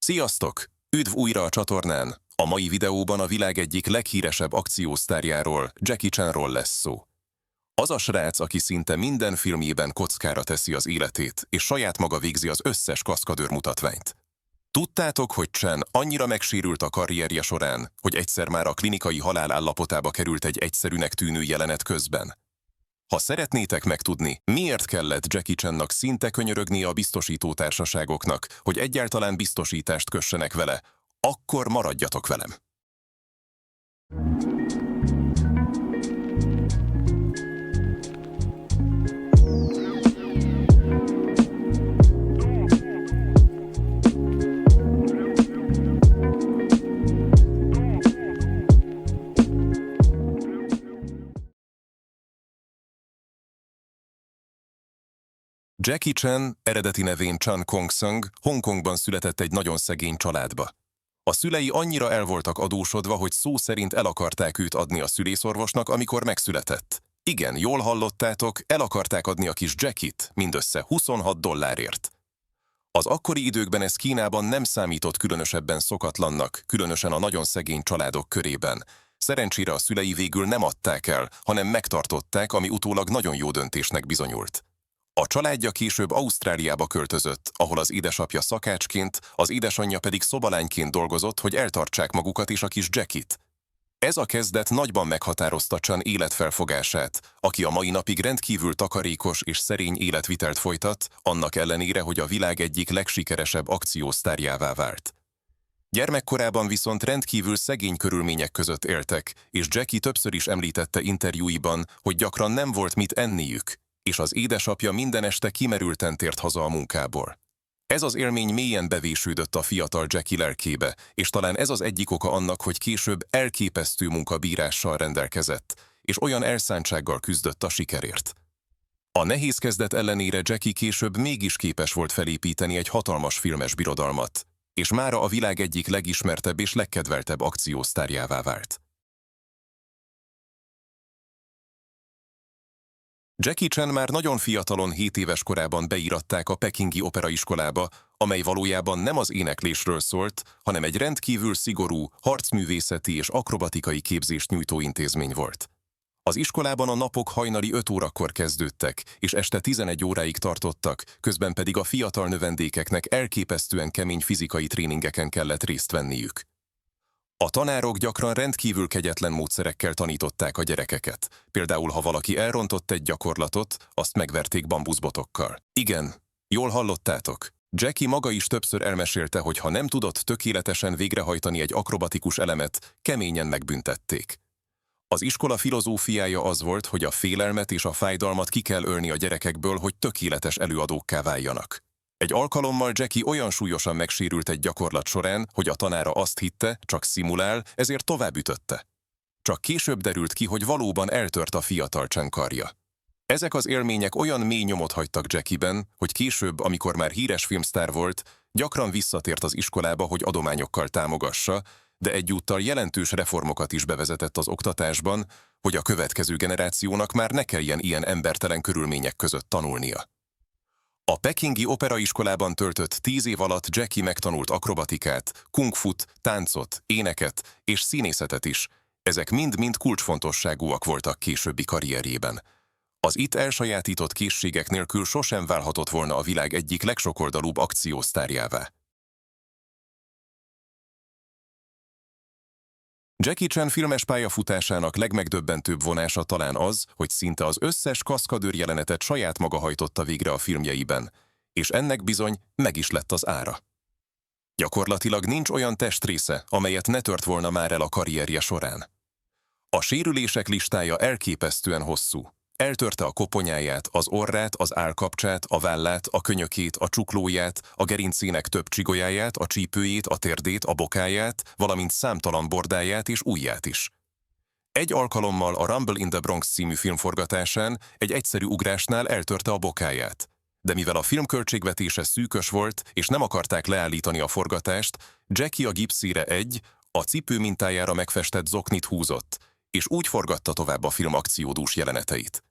Sziasztok! Üdv újra a csatornán! A mai videóban a világ egyik leghíresebb akciósztárjáról, Jackie Chanról lesz szó. Az a srác, aki szinte minden filmjében kockára teszi az életét, és saját maga végzi az összes kaszkadőr mutatványt. Tudtátok, hogy Chan annyira megsérült a karrierje során, hogy egyszer már a klinikai halál állapotába került egy egyszerűnek tűnő jelenet közben? Ha szeretnétek megtudni, miért kellett Jackie Channak szinte könyörögnie a biztosítótársaságoknak, hogy egyáltalán biztosítást kössenek vele, akkor maradjatok velem! Jackie Chan, eredeti nevén Chan Kong-sung, Hongkongban született egy nagyon szegény családba. A szülei annyira el voltak adósodva, hogy szó szerint el akarták őt adni a szülészorvosnak, amikor megszületett. Igen, jól hallottátok, el akarták adni a kis Jackie-t, mindössze $26. Az akkori időkben ez Kínában nem számított különösebben szokatlannak, különösen a nagyon szegény családok körében. Szerencsére a szülei végül nem adták el, hanem megtartották, ami utólag nagyon jó döntésnek bizonyult. A családja később Ausztráliába költözött, ahol az édesapja szakácsként, az édesanyja pedig szobalányként dolgozott, hogy eltartsák magukat és a kis Jackie-t. Ez a kezdet nagyban meghatározta Chan életfelfogását, aki a mai napig rendkívül takarékos és szerény életvitelt folytat, annak ellenére, hogy a világ egyik legsikeresebb akciósztárjává vált. Gyermekkorában viszont rendkívül szegény körülmények között éltek, és Jackie többször is említette interjúiban, hogy gyakran nem volt mit enniük, és az édesapja minden este kimerülten tért haza a munkából. Ez az élmény mélyen bevésődött a fiatal Jackie lelkébe, és talán ez az egyik oka annak, hogy később elképesztő munkabírással rendelkezett, és olyan elszántsággal küzdött a sikerért. A nehéz kezdet ellenére Jackie később mégis képes volt felépíteni egy hatalmas filmes birodalmat, és mára a világ egyik legismertebb és legkedveltebb akciósztárjává vált. Jackie Chan már nagyon fiatalon 7 éves korában beíratták a pekingi operaiskolába, amely valójában nem az éneklésről szólt, hanem egy rendkívül szigorú, harcművészeti és akrobatikai képzést nyújtó intézmény volt. Az iskolában a napok hajnali 5 órakor kezdődtek, és este 11 óráig tartottak, közben pedig a fiatal növendékeknek elképesztően kemény fizikai tréningeken kellett részt venniük. A tanárok gyakran rendkívül kegyetlen módszerekkel tanították a gyerekeket. Például, ha valaki elrontott egy gyakorlatot, azt megverték bambuszbotokkal. Igen, jól hallottátok. Jackie maga is többször elmesélte, hogy ha nem tudott tökéletesen végrehajtani egy akrobatikus elemet, keményen megbüntették. Az iskola filozófiája az volt, hogy a félelmet és a fájdalmat ki kell ölni a gyerekekből, hogy tökéletes előadókká váljanak. Egy alkalommal Jackie olyan súlyosan megsérült egy gyakorlat során, hogy a tanára azt hitte, csak szimulál, ezért tovább ütötte. Csak később derült ki, hogy valóban eltört a fiatal Chan karja. Ezek az élmények olyan mély nyomot hagytak Jackie-ben, hogy később, amikor már híres filmsztár volt, gyakran visszatért az iskolába, hogy adományokkal támogassa, de egyúttal jelentős reformokat is bevezetett az oktatásban, hogy a következő generációnak már ne kelljen ilyen embertelen körülmények között tanulnia. A pekingi operaiskolában töltött 10 év alatt Jackie megtanult akrobatikát, kungfut, táncot, éneket és színészetet is. Ezek mind-mind kulcsfontosságúak voltak későbbi karrierjében. Az itt elsajátított készségek nélkül sosem válhatott volna a világ egyik legsokoldalúbb akciósztárjává. Jackie Chan filmes pályafutásának legmegdöbbentőbb vonása talán az, hogy szinte az összes kaszkadőr jelenetet saját maga hajtotta végre a filmjeiben, és ennek bizony meg is lett az ára. Gyakorlatilag nincs olyan testrésze, amelyet ne tört volna már el a karrierje során. A sérülések listája elképesztően hosszú. Eltörte a koponyáját, az orrát, az állkapcsát, a vállát, a könyökét, a csuklóját, a gerincének több csigolyáját, a csípőjét, a térdét, a bokáját, valamint számtalan bordáját és ujját is. Egy alkalommal a Rumble in the Bronx című filmforgatásán egy egyszerű ugrásnál eltörte a bokáját. De mivel a film költségvetése szűkös volt, és nem akarták leállítani a forgatást, Jackie a gipszére a cipő mintájára megfestett zoknit húzott, és úgy forgatta tovább a film akciódús jeleneteit.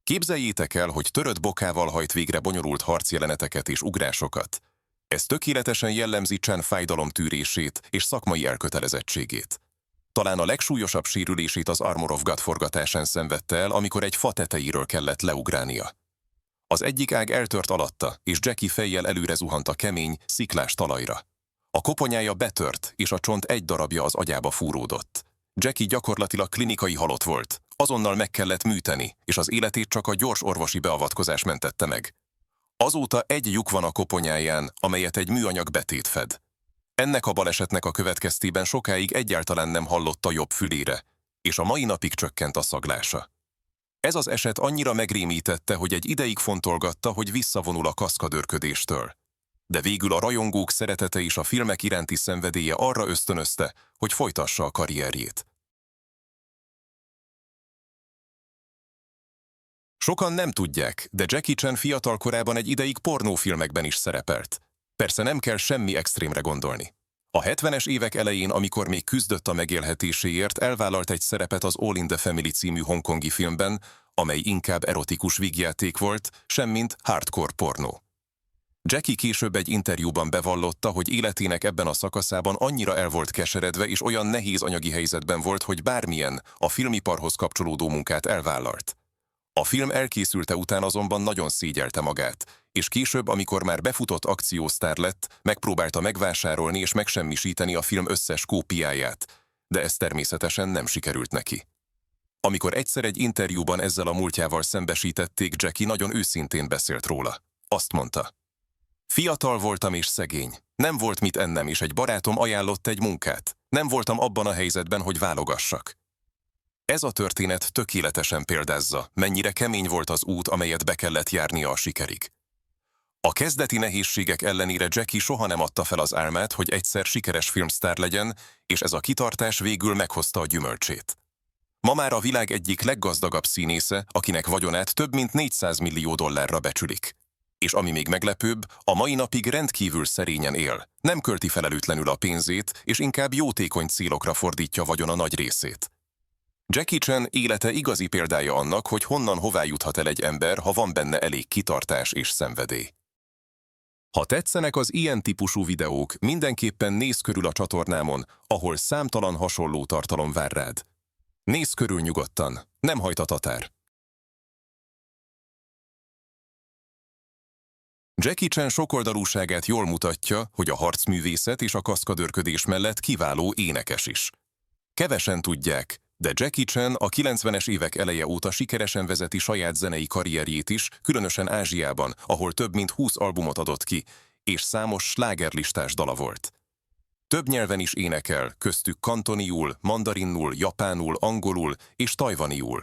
Képzeljétek el, hogy törött bokával hajt végre bonyolult harcjeleneteket és ugrásokat. Ez tökéletesen jellemzi Chan fájdalomtűrését és szakmai elkötelezettségét. Talán a legsúlyosabb sérülését az Armor of God forgatásán szenvedte el, amikor egy fa tetejéről kellett leugrálnia. Az egyik ág eltört alatta, és Jackie fejjel előre zuhant a kemény, sziklás talajra. A koponyája betört, és a csont egy darabja az agyába fúródott. Jackie gyakorlatilag klinikai halott volt. Azonnal meg kellett műteni, és az életét csak a gyors orvosi beavatkozás mentette meg. Azóta egy lyuk van a koponyáján, amelyet egy műanyag betét fed. Ennek a balesetnek a következtében sokáig egyáltalán nem hallott a jobb fülére, és a mai napig csökkent a szaglása. Ez az eset annyira megrémítette, hogy egy ideig fontolgatta, hogy visszavonul a kaszkadőrködéstől. De végül a rajongók szeretete és a filmek iránti szenvedélye arra ösztönözte, hogy folytassa a karrierjét. Sokan nem tudják, de Jackie Chan fiatal korában egy ideig pornófilmekben is szerepelt. Persze nem kell semmi extrémre gondolni. A 70-es évek elején, amikor még küzdött a megélhetéséért, elvállalt egy szerepet az All in the Family című hongkongi filmben, amely inkább erotikus vígjáték volt, semmint hardcore pornó. Jackie később egy interjúban bevallotta, hogy életének ebben a szakaszában annyira el volt keseredve és olyan nehéz anyagi helyzetben volt, hogy bármilyen, a filmiparhoz kapcsolódó munkát elvállalt. A film elkészülte után azonban nagyon szégyelte magát, és később, amikor már befutott akciósztár lett, megpróbálta megvásárolni és megsemmisíteni a film összes kópiáját, de ez természetesen nem sikerült neki. Amikor egyszer egy interjúban ezzel a múltjával szembesítették, Jackie nagyon őszintén beszélt róla. Azt mondta: fiatal voltam és szegény, nem volt mit ennem, és egy barátom ajánlott egy munkát. Nem voltam abban a helyzetben, hogy válogassak. Ez a történet tökéletesen példázza, mennyire kemény volt az út, amelyet be kellett járnia a sikerig. A kezdeti nehézségek ellenére Jackie soha nem adta fel az álmát, hogy egyszer sikeres filmsztár legyen, és ez a kitartás végül meghozta a gyümölcsét. Ma már a világ egyik leggazdagabb színésze, akinek vagyonát több mint 400 millió dollárra becsülik. És ami még meglepőbb, a mai napig rendkívül szerényen él, nem költi felelőtlenül a pénzét, és inkább jótékony célokra fordítja vagyona nagy részét. Jackie Chan élete igazi példája annak, hogy honnan hová juthat el egy ember, ha van benne elég kitartás és szenvedély. Ha tetszenek az ilyen típusú videók, mindenképpen nézz körül a csatornámon, ahol számtalan hasonló tartalom vár rád. Nézz körül nyugodtan, nem hajt a tatár. Jackie Chan sokoldalúságát jól mutatja, hogy a harcművészet és a kaszkadőrködés mellett kiváló énekes is. Kevesen tudják, de Jackie Chan a 90-es évek eleje óta sikeresen vezeti saját zenei karrierjét is, különösen Ázsiában, ahol több mint 20 albumot adott ki, és számos slágerlistás dala volt. Több nyelven is énekel, köztük kantoniul, mandarinul, japánul, angolul és tajvaniul.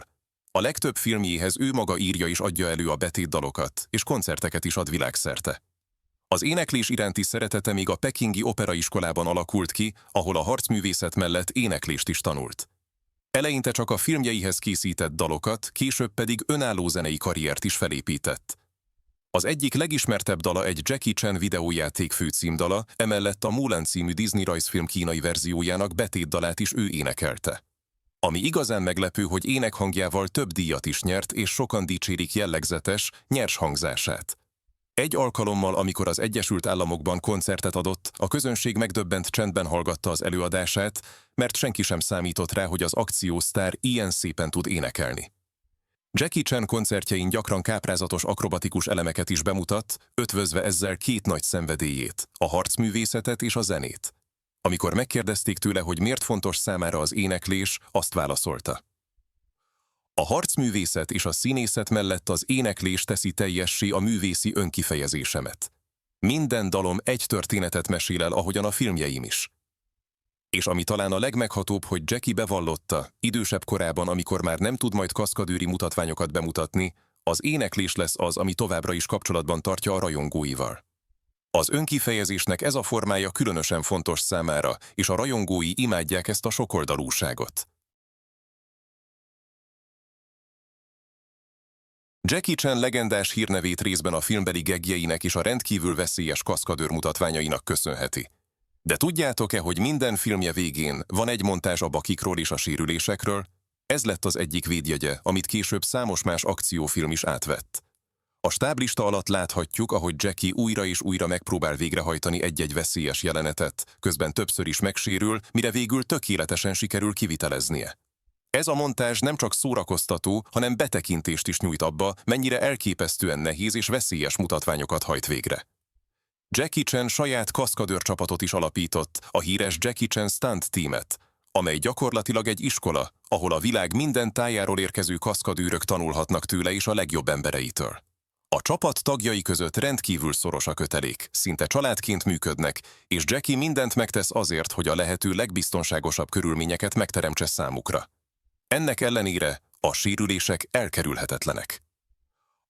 A legtöbb filmjéhez ő maga írja és adja elő a betétdalokat, és koncerteket is ad világszerte. Az éneklés iránti szeretete még a pekingi operaiskolában alakult ki, ahol a harcművészet mellett éneklést is tanult. Eleinte csak a filmjeihez készített dalokat, később pedig önálló zenei karriert is felépített. Az egyik legismertebb dala egy Jackie Chan videójáték főcímdala, emellett a Mulan című Disney rajzfilm kínai verziójának betétdalát is ő énekelte. Ami igazán meglepő, hogy énekhangjával több díjat is nyert, és sokan dicsérik jellegzetes, nyers hangzását. Egy alkalommal, amikor az Egyesült Államokban koncertet adott, a közönség megdöbbent csendben hallgatta az előadását, mert senki sem számított rá, hogy az akciósztár ilyen szépen tud énekelni. Jackie Chan koncertjein gyakran káprázatos akrobatikus elemeket is bemutat, ötvözve ezzel két nagy szenvedélyét, a harcművészetet és a zenét. Amikor megkérdezték tőle, hogy miért fontos számára az éneklés, azt válaszolta: a harcművészet és a színészet mellett az éneklés teszi teljessé a művészi önkifejezésemet. Minden dalom egy történetet mesél el, ahogyan a filmjeim is. És ami talán a legmeghatóbb, hogy Jackie bevallotta, idősebb korában, amikor már nem tud majd kaszkadőri mutatványokat bemutatni, az éneklés lesz az, ami továbbra is kapcsolatban tartja a rajongóival. Az önkifejezésnek ez a formája különösen fontos számára, és a rajongói imádják ezt a sokoldalúságot. Jackie Chan legendás hírnevét részben a filmbeli gegjeinek és a rendkívül veszélyes kaszkadőr mutatványainak köszönheti. De tudjátok-e, hogy minden filmje végén van egy montázs a bakikról és a sérülésekről? Ez lett az egyik védjegye, amit később számos más akciófilm is átvett. A stáblista alatt láthatjuk, ahogy Jackie újra és újra megpróbál végrehajtani egy-egy veszélyes jelenetet, közben többször is megsérül, mire végül tökéletesen sikerül kiviteleznie. Ez a montázs nem csak szórakoztató, hanem betekintést is nyújt abba, mennyire elképesztően nehéz és veszélyes mutatványokat hajt végre. Jackie Chan saját kaszkadőrcsapatot is alapított, a híres Jackie Chan Stunt Teamet, amely gyakorlatilag egy iskola, ahol a világ minden tájáról érkező kaszkadőrök tanulhatnak tőle és a legjobb embereitől. A csapat tagjai között rendkívül szoros a kötelék, szinte családként működnek, és Jackie mindent megtesz azért, hogy a lehető legbiztonságosabb körülményeket megteremtse számukra. Ennek ellenére a sérülések elkerülhetetlenek.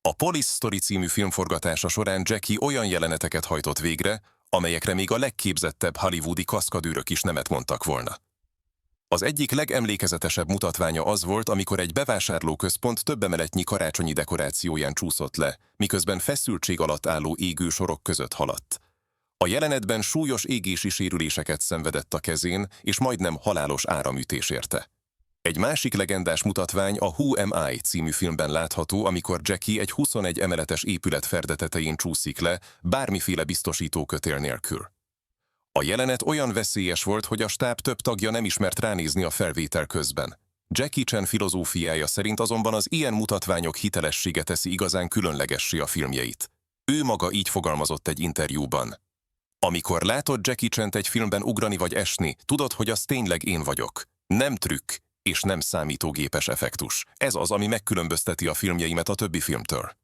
A Police Story című film forgatása során Jackie olyan jeleneteket hajtott végre, amelyekre még a legképzettebb hollywoodi kaszkadőrök is nemet mondtak volna. Az egyik legemlékezetesebb mutatványa az volt, amikor egy bevásárlóközpont több emeletnyi karácsonyi dekorációján csúszott le, miközben feszültség alatt álló égő sorok között haladt. A jelenetben súlyos égési sérüléseket szenvedett a kezén, és majdnem halálos áramütés érte. Egy másik legendás mutatvány a Who Am I című filmben látható, amikor Jackie egy 21 emeletes épület ferde tetején csúszik le, bármiféle biztosítókötél nélkül. A jelenet olyan veszélyes volt, hogy a stáb több tagja nem ismert ránézni a felvétel közben. Jackie Chan filozófiája szerint azonban az ilyen mutatványok hitelessége teszi igazán különlegessé a filmjeit. Ő maga így fogalmazott egy interjúban. Amikor látod Jackie Chant egy filmben ugrani vagy esni, tudod, hogy az tényleg én vagyok. Nem trükk, és nem számítógépes effektus. Ez az, ami megkülönbözteti a filmjeimet a többi filmtől.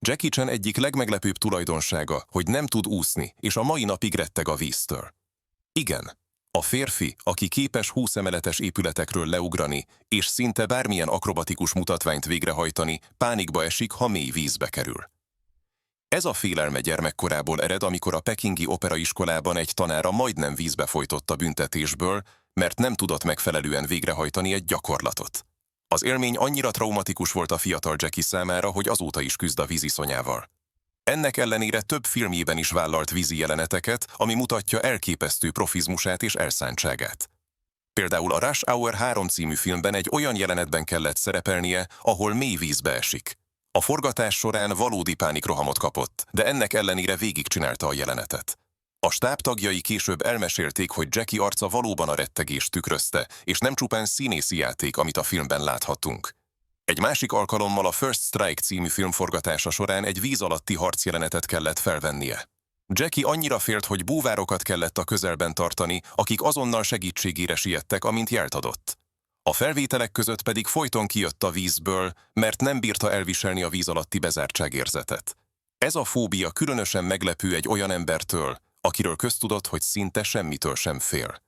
Jackie Chan egyik legmeglepőbb tulajdonsága, hogy nem tud úszni, és a mai napig retteg a víztől. Igen, a férfi, aki képes 20 emeletes épületekről leugrani, és szinte bármilyen akrobatikus mutatványt végrehajtani, pánikba esik, ha mély vízbe kerül. Ez a félelme gyermekkorából ered, amikor a pekingi operaiskolában egy tanára majdnem vízbe folytott a büntetésből, mert nem tudott megfelelően végrehajtani egy gyakorlatot. Az élmény annyira traumatikus volt a fiatal Jackie számára, hogy azóta is küzd a víziszonyával. Ennek ellenére több filmjében is vállalt vízi jeleneteket, ami mutatja elképesztő profizmusát és elszántságát. Például a Rush Hour 3 című filmben egy olyan jelenetben kellett szerepelnie, ahol mély vízbe esik. A forgatás során valódi pánikrohamot kapott, de ennek ellenére végigcsinálta a jelenetet. A stáb tagjai később elmesélték, hogy Jackie arca valóban a rettegést tükrözte, és nem csupán színészi játék, amit a filmben láthattunk. Egy másik alkalommal a First Strike című film forgatása során egy víz alatti harcjelenetet kellett felvennie. Jackie annyira félt, hogy búvárokat kellett a közelben tartani, akik azonnal segítségére siettek, amint jelt adott. A felvételek között pedig folyton kijött a vízből, mert nem bírta elviselni a víz alatti bezártságérzetet. Ez a fóbia különösen meglepő egy olyan embertől, akiről köztudott, hogy szinte semmitől sem fél.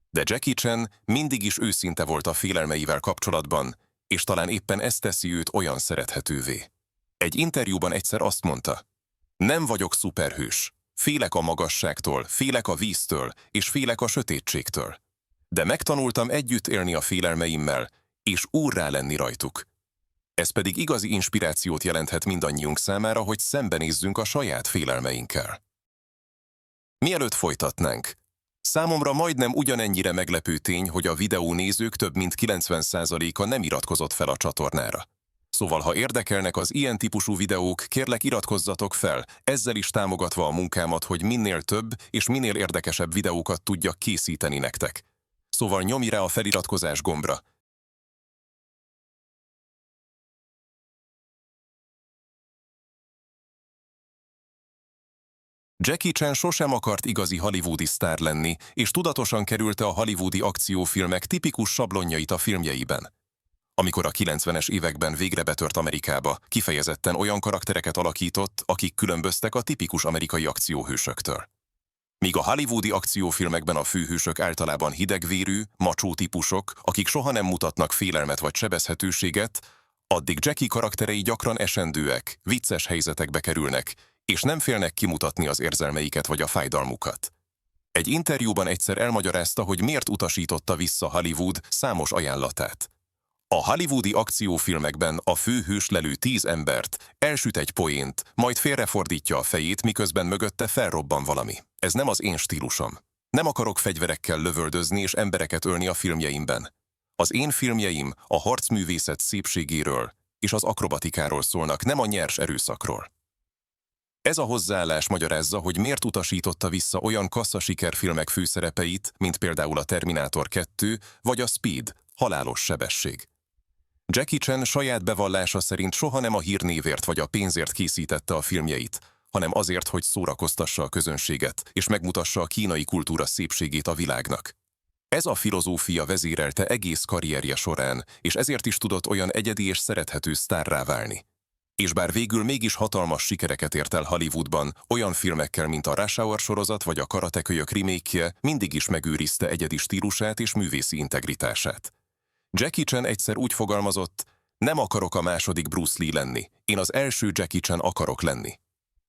De Jackie Chan mindig is őszinte volt a félelmeivel kapcsolatban, és talán éppen ez teszi őt olyan szerethetővé. Egy interjúban egyszer azt mondta: nem vagyok szuperhős, félek a magasságtól, félek a víztől, és félek a sötétségtől. De megtanultam együtt élni a félelmeimmel, és úrrá lenni rajtuk. Ez pedig igazi inspirációt jelenthet mindannyiunk számára, hogy szembenézzünk a saját félelmeinkkel. Mielőtt folytatnánk, számomra majdnem ugyanennyire meglepő tény, hogy a videó nézők több mint 90%-a nem iratkozott fel a csatornára. Szóval, ha érdekelnek az ilyen típusú videók, kérlek iratkozzatok fel, ezzel is támogatva a munkámat, hogy minél több és minél érdekesebb videókat tudjak készíteni nektek. Szóval nyomj rá a feliratkozás gombra. Jackie Chan sosem akart igazi hollywoodi sztár lenni, és tudatosan kerülte a hollywoodi akciófilmek tipikus sablonjait a filmjeiben. Amikor a 90-es években végre betört Amerikába, kifejezetten olyan karaktereket alakított, akik különböztek a tipikus amerikai akcióhősöktől. Míg a hollywoodi akciófilmekben a főhősök általában hidegvérű, macsó típusok, akik soha nem mutatnak félelmet vagy sebezhetőséget, addig Jackie karakterei gyakran esendőek, vicces helyzetekbe kerülnek, és nem félnek kimutatni az érzelmeiket vagy a fájdalmukat. Egy interjúban egyszer elmagyarázta, hogy miért utasította vissza Hollywood számos ajánlatát. A hollywoodi akciófilmekben a főhős lelő 10 embert, elsüt egy poént, majd félrefordítja a fejét, miközben mögötte felrobban valami. Ez nem az én stílusom. Nem akarok fegyverekkel lövöldözni és embereket ölni a filmjeimben. Az én filmjeim a harcművészet szépségéről és az akrobatikáról szólnak, nem a nyers erőszakról. Ez a hozzáállás magyarázza, hogy miért utasította vissza olyan kasszasikerfilmek főszerepeit, mint például a Terminátor 2 vagy a Speed, Halálos sebesség. Jackie Chan saját bevallása szerint soha nem a hírnévért vagy a pénzért készítette a filmjeit, hanem azért, hogy szórakoztassa a közönséget és megmutassa a kínai kultúra szépségét a világnak. Ez a filozófia vezérelte egész karrierje során, és ezért is tudott olyan egyedi és szerethető sztárrá válni. És bár végül mégis hatalmas sikereket ért el Hollywoodban, olyan filmekkel, mint a Rush Hour sorozat vagy a Karate Kölyök remake-je, mindig is megőrizte egyedi stílusát és művészi integritását. Jackie Chan egyszer úgy fogalmazott: nem akarok a második Bruce Lee lenni, én az első Jackie Chan akarok lenni.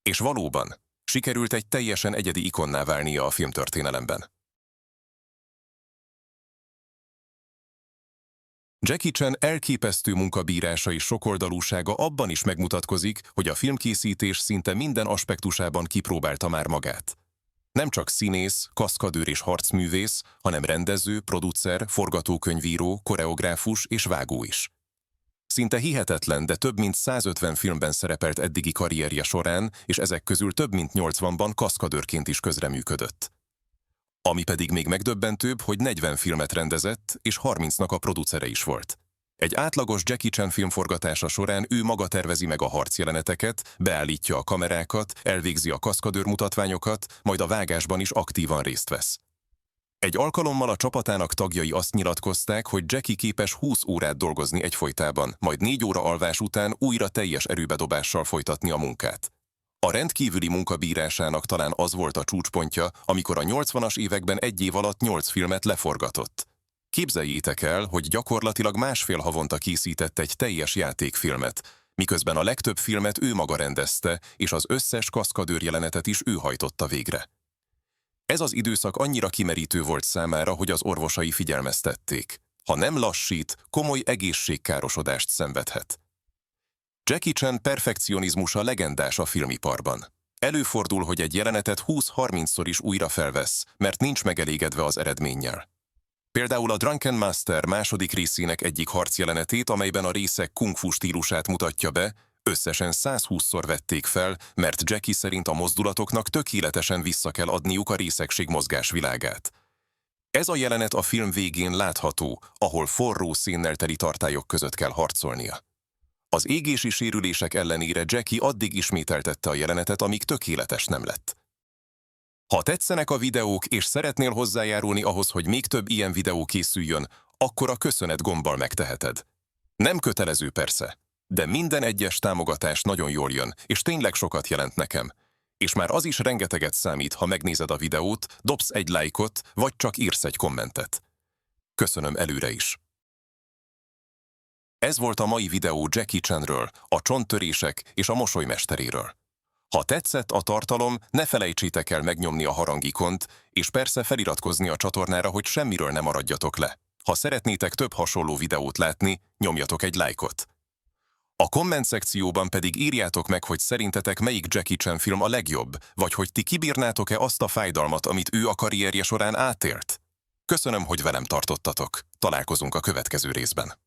És valóban, sikerült egy teljesen egyedi ikonná válnia a filmtörténelemben. Jackie Chan elképesztő munkabírása és sokoldalúsága abban is megmutatkozik, hogy a filmkészítés szinte minden aspektusában kipróbálta már magát. Nem csak színész, kaszkadőr és harcművész, hanem rendező, producer, forgatókönyvíró, koreográfus és vágó is. Szinte hihetetlen, de több mint 150 filmben szerepelt eddigi karrierje során, és ezek közül több mint 80-ban kaszkadőrként is közreműködött. Ami pedig még megdöbbentőbb, hogy 40 filmet rendezett, és 30-nak a producere is volt. Egy átlagos Jackie Chan filmforgatása során ő maga tervezi meg a harcjeleneteket, beállítja a kamerákat, elvégzi a kaszkadőr mutatványokat, majd a vágásban is aktívan részt vesz. Egy alkalommal a csapatának tagjai azt nyilatkozták, hogy Jackie képes 20 órát dolgozni egyfolytában, majd 4 óra alvás után újra teljes erőbedobással folytatni a munkát. A rendkívüli munkabírásának talán az volt a csúcspontja, amikor a 80-as években egy év alatt 8 filmet leforgatott. Képzeljétek el, hogy gyakorlatilag másfél havonta készített egy teljes játékfilmet, miközben a legtöbb filmet ő maga rendezte, és az összes kaszkadőr jelenetet is ő hajtotta végre. Ez az időszak annyira kimerítő volt számára, hogy az orvosai figyelmeztették: ha nem lassít, komoly egészségkárosodást szenvedhet. Jackie Chan perfekcionizmusa legendás a filmiparban. Előfordul, hogy egy jelenetet 20-30-szor is újra felvesz, mert nincs megelégedve az eredménnyel. Például a Drunken Master második részének egyik harcjelenetét, amelyben a részek kung-fu stílusát mutatja be, összesen 120-szor vették fel, mert Jackie szerint a mozdulatoknak tökéletesen vissza kell adniuk a részegség mozgásvilágát. Ez a jelenet a film végén látható, ahol forró szénnel teli tartályok között kell harcolnia. Az égési sérülések ellenére Jackie addig ismételtette a jelenetet, amíg tökéletes nem lett. Ha tetszenek a videók és szeretnél hozzájárulni ahhoz, hogy még több ilyen videó készüljön, akkor a köszönet gombbal megteheted. Nem kötelező persze, de minden egyes támogatás nagyon jól jön, és tényleg sokat jelent nekem. És már az is rengeteget számít, ha megnézed a videót, dobsz egy lájkot, vagy csak írsz egy kommentet. Köszönöm előre is. Ez volt a mai videó Jackie Chanről, a csonttörések és a mosolymesteréről. Ha tetszett a tartalom, ne felejtsétek el megnyomni a harangikont, és persze feliratkozni a csatornára, hogy semmiről ne maradjatok le. Ha szeretnétek több hasonló videót látni, nyomjatok egy lájkot. A komment szekcióban pedig írjátok meg, hogy szerintetek melyik Jackie Chan film a legjobb, vagy hogy ti kibírnátok-e azt a fájdalmat, amit ő a karrierje során átélt. Köszönöm, hogy velem tartottatok. Találkozunk a következő részben.